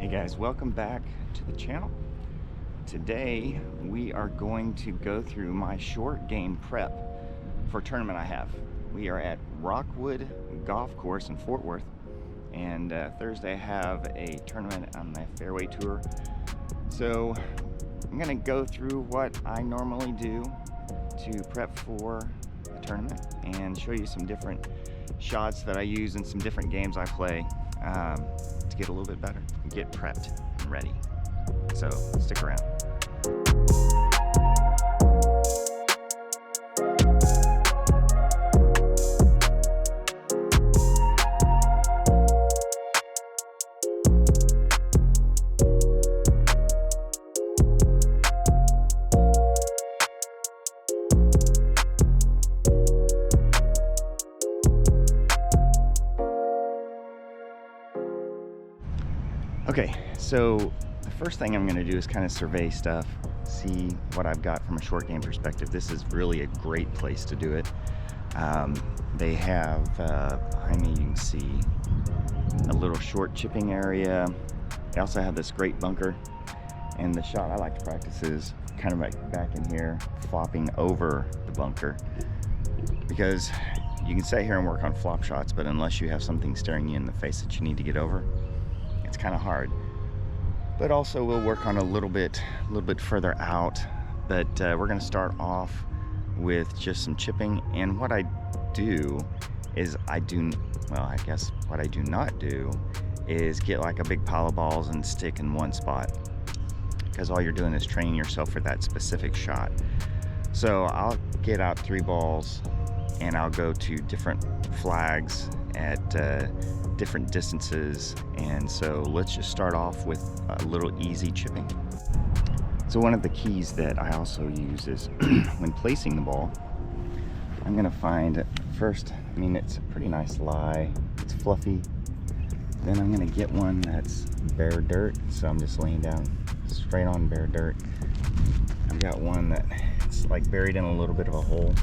Hey guys, welcome back to the channel. Today we are going to go through my short game prep for a tournament I have. We are at Rockwood Golf Course in Fort Worth, and Thursday I have a tournament on the Fairway Tour. So I'm going to go through what I normally do to prep for the tournament and show you some different shots that I use and some different games I play to get a little bit better and get prepped and ready. So stick around. Okay, so the first thing I'm going to do is kind of survey stuff, see what I've got from a short game perspective. This is really a great place to do it. They have, behind me you can see a little short chipping area. They also have this great bunker, and the shot I like to practice is kind of like back in here, flopping over the bunker, because you can sit here and work on flop shots, but unless you have something staring you in the face that you need to get over, it's kind of hard. But also we'll work on a little bit further out. But we're going to start off with just some chipping. And what I do is I guess what I do not do is get like a big pile of balls and stick in one spot, because all you're doing is training yourself for that specific shot. So I'll get out 3 balls and I'll go to different flags at different distances. And so let's just start off with a little easy chipping. So one of the keys that I also use is when placing the ball, I'm gonna find first, it's a pretty nice lie, it's fluffy. Then I'm gonna get one that's bare dirt, so I'm just laying down straight on bare dirt. I've got one that it's like buried in a little bit of a hole,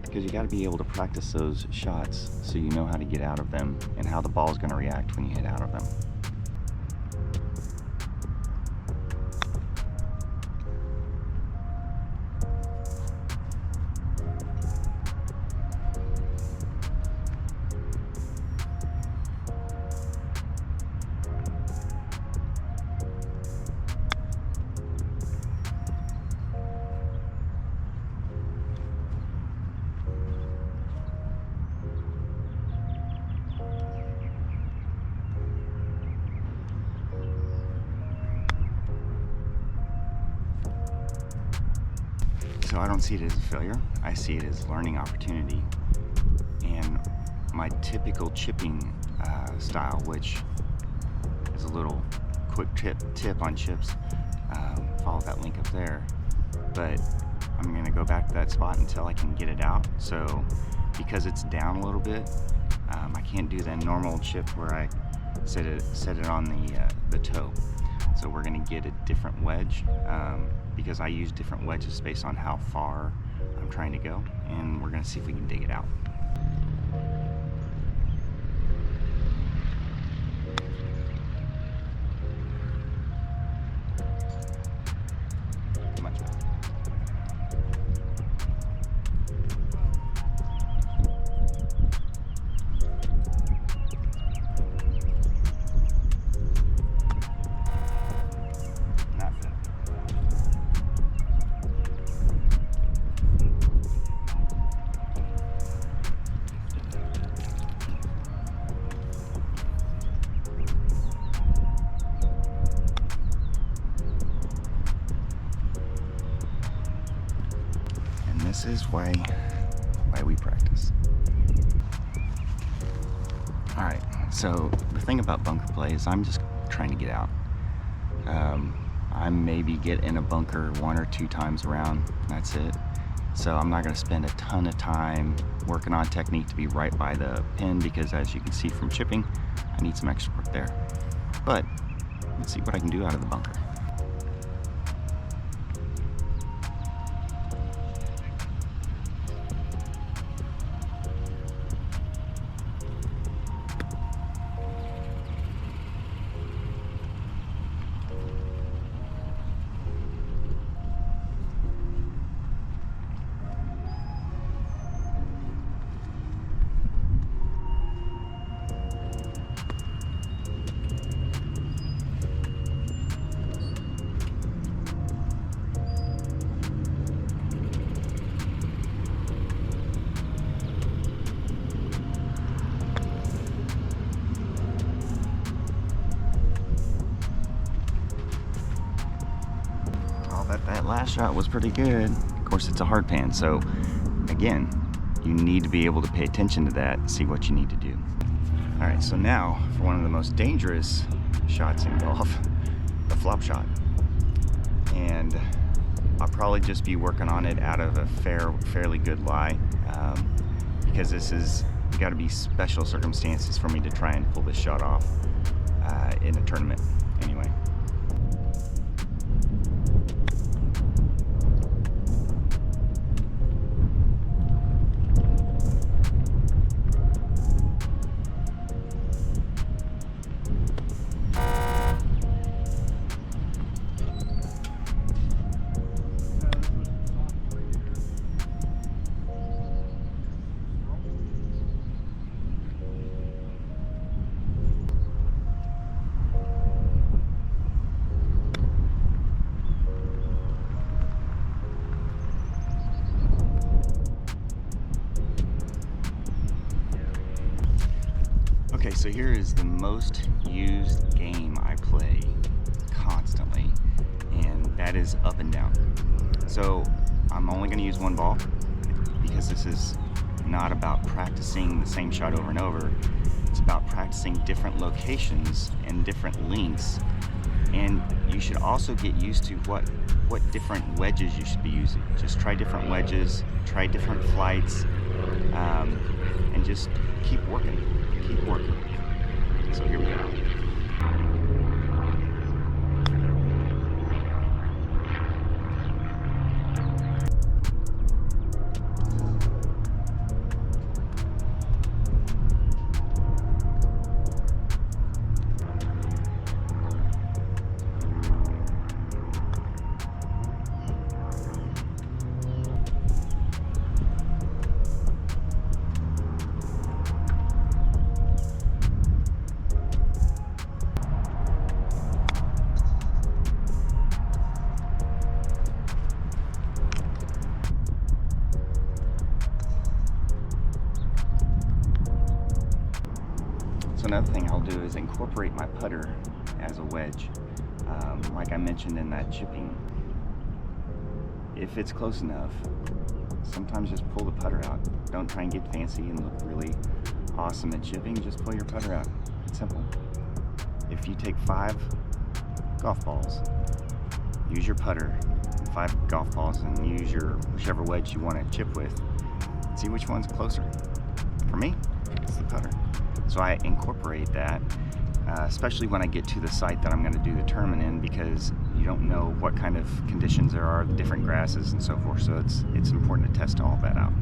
because you got to be able to practice those shots so you know how to get out of them and how the ball is going to react when you hit out of them. So I don't see it as a failure, I see it as a learning opportunity. And my typical chipping style, which is a little quick tip on chips, follow that link up there. But I'm gonna go back to that spot until I can get it out. So because it's down a little bit, I can't do the normal chip where I set it on the toe. So we're gonna get a different wedge, because I use different wedges based on how far I'm trying to go, and we're gonna see if we can dig it out. Much better. This is why we practice. All right, so the thing about bunker play is I'm just trying to get out. I maybe get in a bunker 1 or 2 times around, that's it. So I'm not gonna spend a ton of time working on technique to be right by the pin, because as you can see from chipping, I need some extra work there. But let's see what I can do out of the bunker. but that last shot was pretty good. Of course, it's a hard pan, so again, you need to be able to pay attention to that and see what you need to do. All right, so now for one of the most dangerous shots in golf, the flop shot. And I'll probably just be working on it out of a fairly good lie, because this is got to be special circumstances for me to try and pull this shot off in a tournament anyway. Okay, so here is the most used game I play constantly, and that is up and down. So I'm only going to use one ball because this is not about practicing the same shot over and over. It's about practicing different locations and different lengths, and you should also get used to what different wedges you should be using. Just try different wedges, try different flights, and just keep working. Keep working. So here we go. Another thing I'll do is incorporate my putter as a wedge, like I mentioned in that chipping. If it's close enough, sometimes just pull the putter out. Don't try and get fancy and look really awesome at chipping, just pull your putter out. It's simple. If you take 5 golf balls, use your putter, 5 golf balls, and use your whichever wedge you want to chip with, see which one's closer. For me, it's the putter. So I incorporate that, especially when I get to the site that I'm going to do the tournament in, because you don't know what kind of conditions there are, the different grasses and so forth. So it's important to test all that out.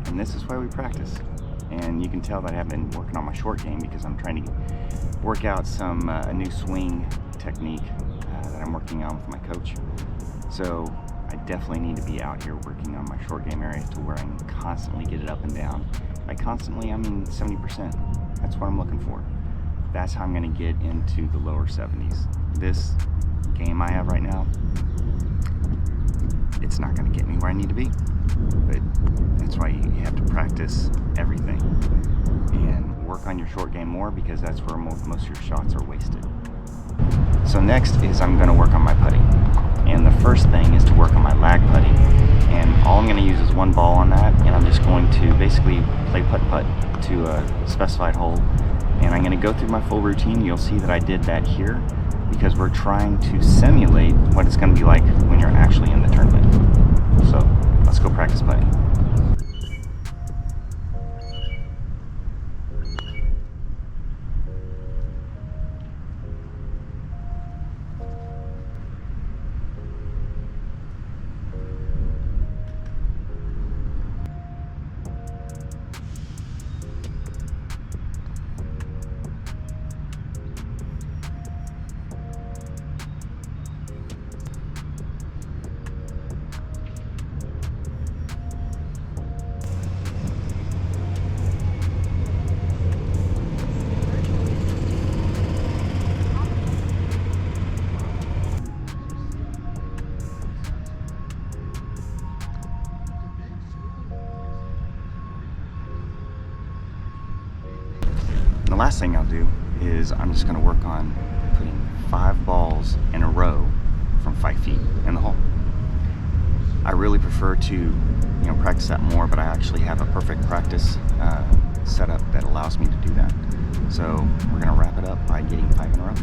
And this is why we practice. And you can tell that I've been working on my short game because I'm trying to work out some a new swing technique that I'm working on with my coach. So I definitely need to be out here working on my short game area to where I can constantly get it up and down. By constantly, I mean 70%. That's what I'm looking for. That's how I'm going to get into the lower 70s. This game I have right now, it's not going to get me where I need to be. But that's why you have to practice everything and work on your short game more, because that's where most of your shots are wasted. So next is I'm going to work on my putting, and the first thing is to work on my lag putting, and all I'm going to use is one ball on that, and I'm just going to basically play putt-putt to a specified hole, and I'm going to go through my full routine. You'll see that I did that here because we're trying to simulate what it's going to be like when you're actually in the tournament. So let's go practice putting. thing I'll do is I'm just going to work on putting 5 balls in a row from 5 feet in the hole. I really prefer to practice that more, but I actually have a perfect practice setup that allows me to do that. So we're going to wrap it up by getting 5 in a row.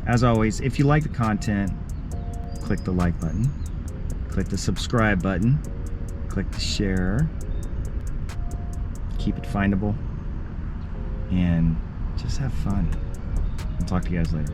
As always, if you like the content, click the like button, click the subscribe button, click the share, keep it findable, and just have fun. I'll talk to you guys later.